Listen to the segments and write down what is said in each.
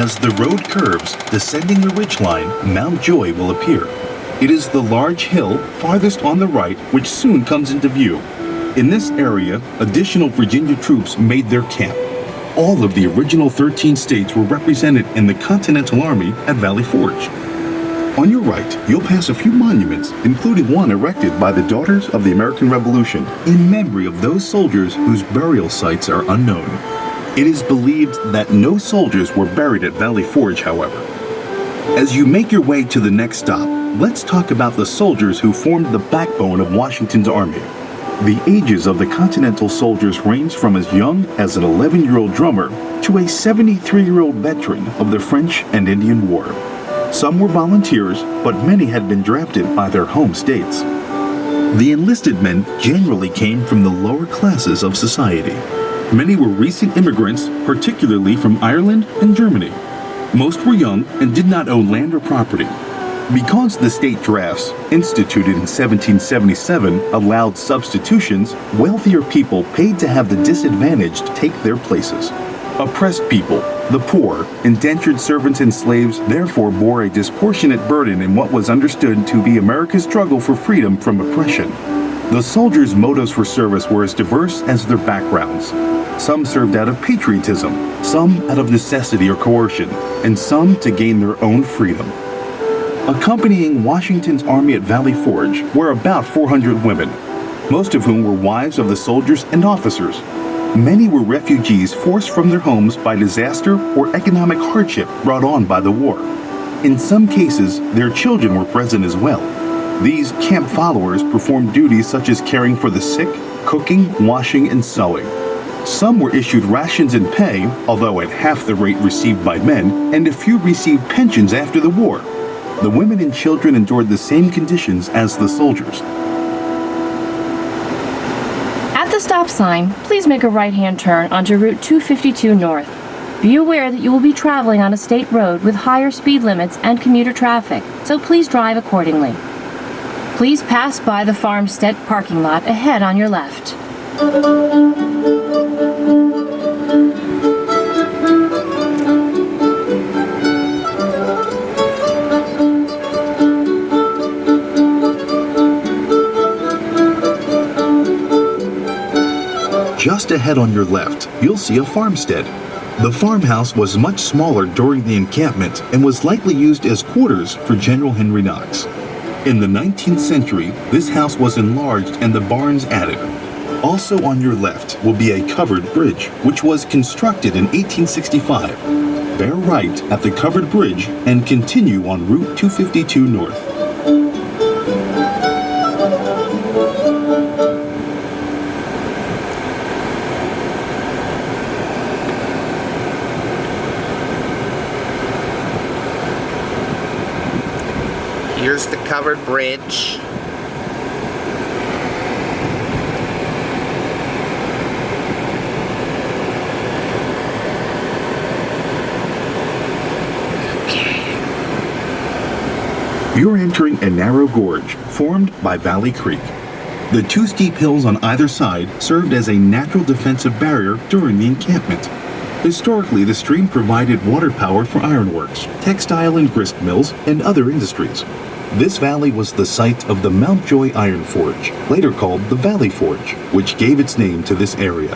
As the road curves, descending the ridgeline, Mount Joy will appear. It is the large hill farthest on the right which soon comes into view. In this area, additional Virginia troops made their camp. All of the original 13 states were represented in the Continental Army at Valley Forge. On your right, you'll pass a few monuments, including one erected by the Daughters of the American Revolution in memory of those soldiers whose burial sites are unknown. It is believed that no soldiers were buried at Valley Forge, however. As you make your way to the next stop, let's talk about the soldiers who formed the backbone of Washington's army. The ages of the Continental soldiers ranged from as young as an 11-year-old drummer to a 73-year-old veteran of the French and Indian War. Some were volunteers, but many had been drafted by their home states. The enlisted men generally came from the lower classes of society. Many were recent immigrants, particularly from Ireland and Germany. Most were young and did not own land or property. Because the state drafts, instituted in 1777, allowed substitutions, wealthier people paid to have the disadvantaged take their places. Oppressed people, the poor, indentured servants and slaves therefore bore a disproportionate burden in what was understood to be America's struggle for freedom from oppression. The soldiers' motives for service were as diverse as their backgrounds. Some served out of patriotism, some out of necessity or coercion, and some to gain their own freedom. Accompanying Washington's army at Valley Forge were about 400 women, most of whom were wives of the soldiers and officers. Many were refugees forced from their homes by disaster or economic hardship brought on by the war. In some cases, their children were present as well. These camp followers performed duties such as caring for the sick, cooking, washing, and sewing. Some were issued rations and pay, although at half the rate received by men, and a few received pensions after the war. The women and children endured the same conditions as the soldiers. At the stop sign, please make a right-hand turn onto Route 252 North. Be aware that you will be traveling on a state road with higher speed limits and commuter traffic, so please drive accordingly. Please pass by the farmstead parking lot ahead on your left. Just ahead on your left, you'll see a farmstead. The farmhouse was much smaller during the encampment and was likely used as quarters for General Henry Knox. In the 19th century, this house was enlarged and the barns added. Also on your left will be a covered bridge, which was constructed in 1865. Bear right at the covered bridge and continue on Route 252 North. Here's the covered bridge. You're entering a narrow gorge formed by Valley Creek. The two steep hills on either side served as a natural defensive barrier during the encampment. Historically, the stream provided water power for ironworks, textile and grist mills, and other industries. This valley was the site of the Mount Joy Iron Forge, later called the Valley Forge, which gave its name to this area.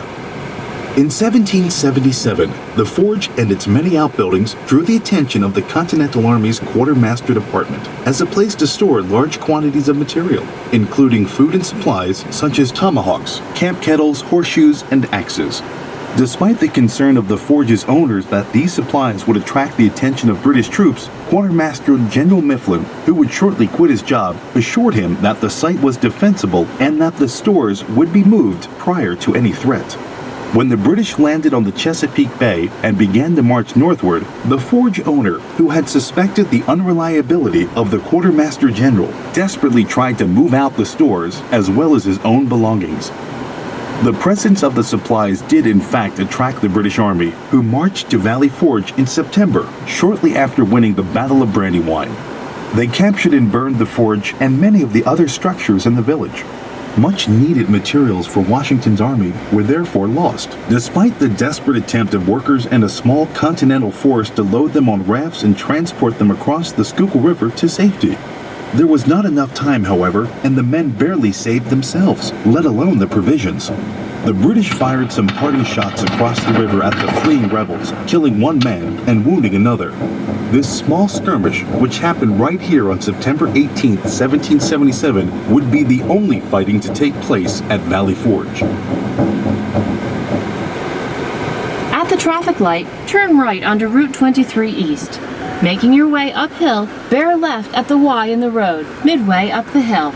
In 1777, the forge and its many outbuildings drew the attention of the Continental Army's Quartermaster Department as a place to store large quantities of material, including food and supplies such as tomahawks, camp kettles, horseshoes, and axes. Despite the concern of the forge's owners that these supplies would attract the attention of British troops, Quartermaster General Mifflin, who would shortly quit his job, assured him that the site was defensible and that the stores would be moved prior to any threat. When the British landed on the Chesapeake Bay and began to march northward, the forge owner, who had suspected the unreliability of the Quartermaster General, desperately tried to move out the stores as well as his own belongings. The presence of the supplies did in fact attract the British Army, who marched to Valley Forge in September, shortly after winning the Battle of Brandywine. They captured and burned the forge and many of the other structures in the village. Much needed materials for Washington's army were therefore lost, despite the desperate attempt of workers and a small Continental force to load them on rafts and transport them across the Schuylkill River to safety. There was not enough time, however, and the men barely saved themselves, let alone the provisions. The British fired some parting shots across the river at the fleeing rebels, killing one man and wounding another. This small skirmish, which happened right here on September 18, 1777, would be the only fighting to take place at Valley Forge. At the traffic light, turn right onto Route 23 East. Making your way uphill, bear left at the Y in the road, midway up the hill.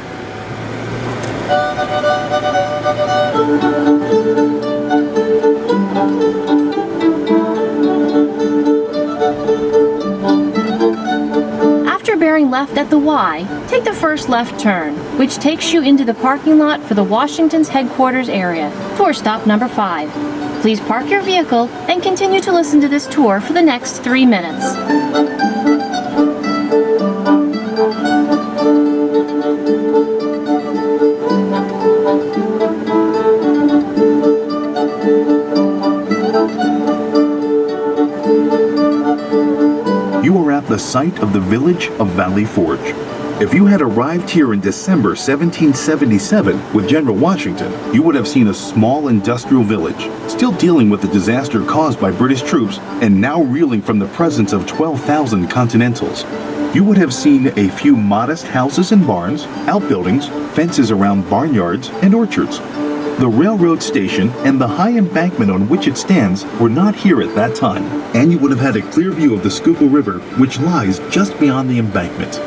After bearing left at the Y, take the first left turn, which takes you into the parking lot for the Washington's headquarters area, tour stop number 5. Please park your vehicle and continue to listen to this tour for the next 3 minutes. You are at the site of the village of Valley Forge. If you had arrived here in December 1777 with General Washington, you would have seen a small industrial village, still dealing with the disaster caused by British troops and now reeling from the presence of 12,000 Continentals. You would have seen a few modest houses and barns, outbuildings, fences around barnyards, and orchards. The railroad station and the high embankment on which it stands were not here at that time, and you would have had a clear view of the Schuylkill River, which lies just beyond the embankment.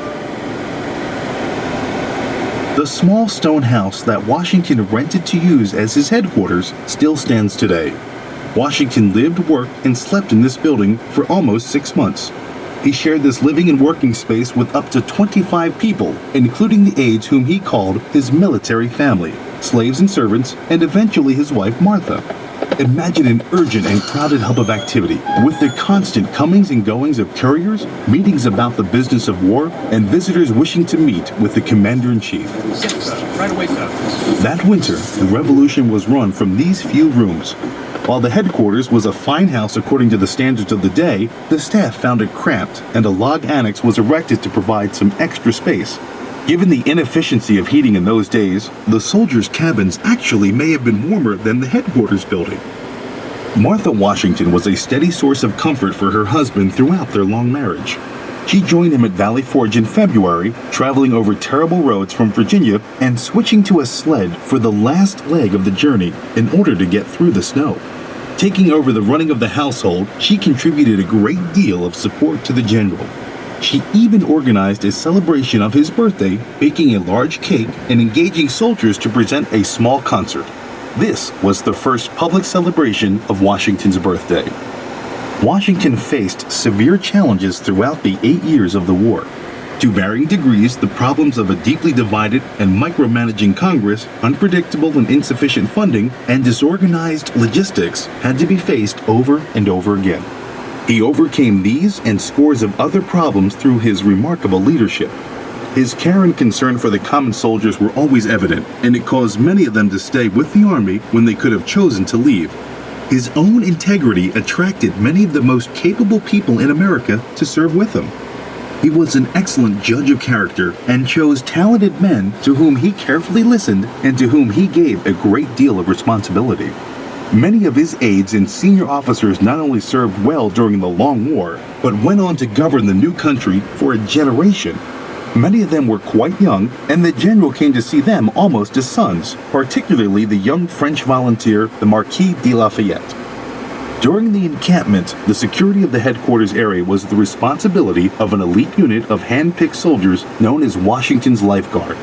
The small stone house that Washington rented to use as his headquarters still stands today. Washington lived, worked, and slept in this building for almost 6 months. He shared this living and working space with up to 25 people, including the aides whom he called his military family, slaves and servants, and eventually his wife Martha. Imagine an urgent and crowded hub of activity, with the constant comings and goings of couriers, meetings about the business of war, and visitors wishing to meet with the commander-in-chief. Right away, sir. That winter, the revolution was run from these few rooms. While the headquarters was a fine house according to the standards of the day, the staff found it cramped, and a log annex was erected to provide some extra space. Given the inefficiency of heating in those days, the soldiers' cabins actually may have been warmer than the headquarters building. Martha Washington was a steady source of comfort for her husband throughout their long marriage. She joined him at Valley Forge in February, traveling over terrible roads from Virginia and switching to a sled for the last leg of the journey in order to get through the snow. Taking over the running of the household, she contributed a great deal of support to the general. She even organized a celebration of his birthday, baking a large cake and engaging soldiers to present a small concert. This was the first public celebration of Washington's birthday. Washington faced severe challenges throughout the 8 years of the war. To varying degrees, the problems of a deeply divided and micromanaging Congress, unpredictable and insufficient funding, and disorganized logistics had to be faced over and over again. He overcame these and scores of other problems through his remarkable leadership. His care and concern for the common soldiers were always evident, and it caused many of them to stay with the army when they could have chosen to leave. His own integrity attracted many of the most capable people in America to serve with him. He was an excellent judge of character and chose talented men to whom he carefully listened and to whom he gave a great deal of responsibility. Many of his aides and senior officers not only served well during the long war, but went on to govern the new country for a generation. Many of them were quite young, and the general came to see them almost as sons, particularly the young French volunteer, the Marquis de Lafayette. During the encampment, the security of the headquarters area was the responsibility of an elite unit of hand-picked soldiers known as Washington's Life Guard.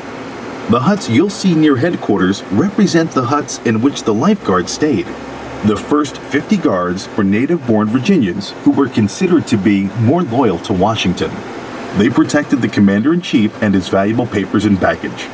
The huts you'll see near headquarters represent the huts in which the Life Guard stayed. The first 50 guards were native-born Virginians who were considered to be more loyal to Washington. They protected the commander-in-chief and his valuable papers and baggage.